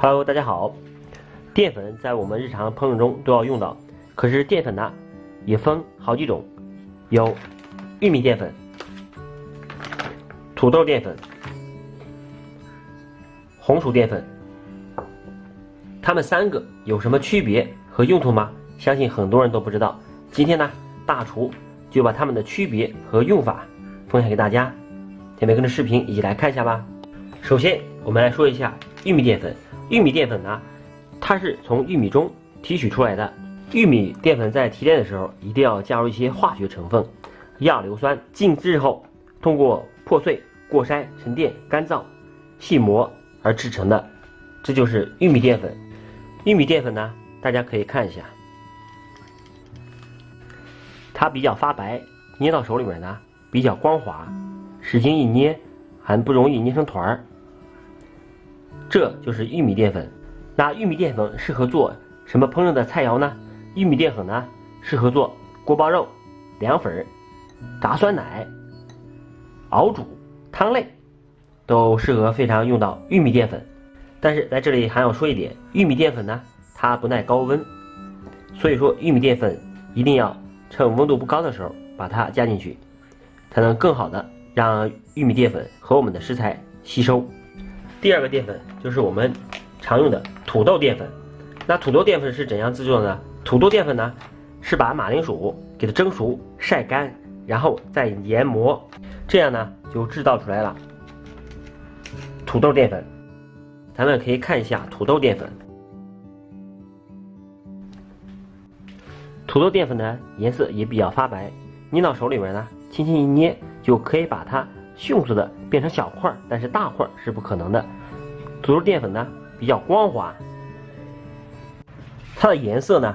Hello， 大家好。淀粉在我们日常烹饪中都要用到，可是淀粉呢也分好几种，有玉米淀粉、土豆淀粉、红薯淀粉。它们三个有什么区别和用途吗？相信很多人都不知道。今天呢，大厨就把它们的区别和用法分享给大家，下面跟着视频一起来看一下吧。首先，我们来说一下玉米淀粉。玉米淀粉呢，它是从玉米中提取出来的。玉米淀粉在提炼的时候，一定要加入一些化学成分，亚硫酸。静置后，通过破碎、过筛、沉淀、干燥、细磨而制成的，这就是玉米淀粉。玉米淀粉呢，大家可以看一下，它比较发白，捏到手里面呢比较光滑，使劲一捏还不容易捏成团儿。这就是玉米淀粉。那玉米淀粉适合做什么烹饪的菜肴呢？玉米淀粉呢，适合做锅包肉、凉粉、炸酸奶、熬煮、汤类，都适合非常用到玉米淀粉。但是在这里还要说一点，玉米淀粉呢，它不耐高温，所以说玉米淀粉一定要趁温度不高的时候把它加进去，才能更好的让玉米淀粉和我们的食材吸收。第二个淀粉就是我们常用的土豆淀粉。那土豆淀粉是怎样制作的呢？土豆淀粉呢，是把马铃薯给它蒸熟、晒干，然后再研磨，这样呢就制造出来了土豆淀粉。咱们可以看一下土豆淀粉。土豆淀粉呢，颜色也比较发白，捏到手里面呢，轻轻一捏就可以把它迅速的变成小块，但是大块是不可能的。土豆淀粉呢比较光滑，它的颜色呢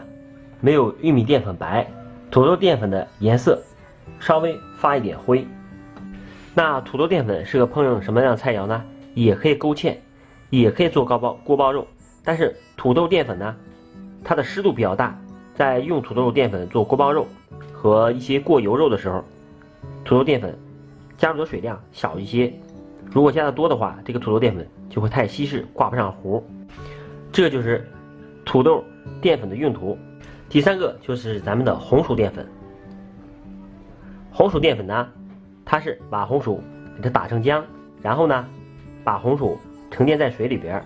没有玉米淀粉白，土豆淀粉的颜色稍微发一点灰。那土豆淀粉适合烹饪什么样的菜肴呢？也可以勾芡，也可以做锅包肉。但是土豆淀粉呢，它的湿度比较大，在用土豆淀粉做锅包肉和一些过油肉的时候，土豆淀粉加入的水量小一些，如果加的多的话，这个土豆淀粉就会太稀释，挂不上糊。这就是土豆淀粉的用途。第三个就是咱们的红薯淀粉。红薯淀粉呢，它是把红薯给它打成浆，然后呢把红薯沉淀在水里边，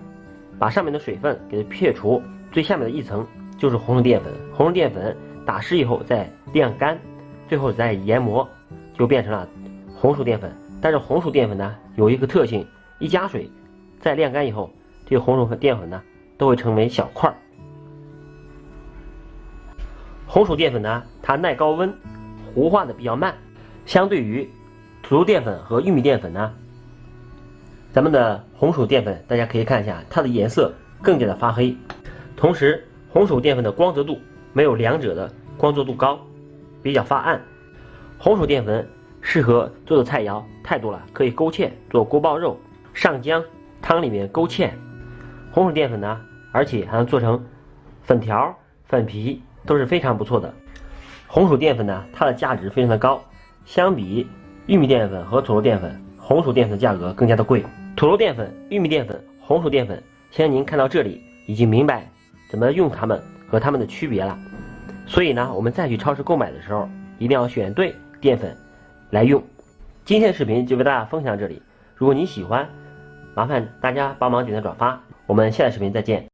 把上面的水分给它撇除，最下面的一层就是红薯淀粉。红薯淀粉打湿以后再晾干，最后再研磨，就变成了红薯淀粉。但是红薯淀粉呢有一个特性，一加水再晾干以后，这个红薯淀粉呢都会成为小块。红薯淀粉呢，它耐高温，糊化的比较慢，相对于土豆淀粉和玉米淀粉呢，咱们的红薯淀粉大家可以看一下，它的颜色更加的发黑，同时红薯淀粉的光泽度没有两者的光泽度高，比较发暗。红薯淀粉适合做的菜肴太多了，可以勾芡做锅包肉、上浆汤里面勾芡。红薯淀粉呢，而且还能做成粉条、粉皮，都是非常不错的。红薯淀粉呢，它的价值非常的高，相比玉米淀粉和土豆淀粉，红薯淀粉的价格更加的贵。土豆淀粉、玉米淀粉、红薯淀粉，相信您看到这里已经明白怎么用它们和它们的区别了。所以呢，我们再去超市购买的时候，一定要选对淀粉来用。今天的视频就为大家分享到这里，如果你喜欢，麻烦大家帮忙点赞转发，我们下期视频再见。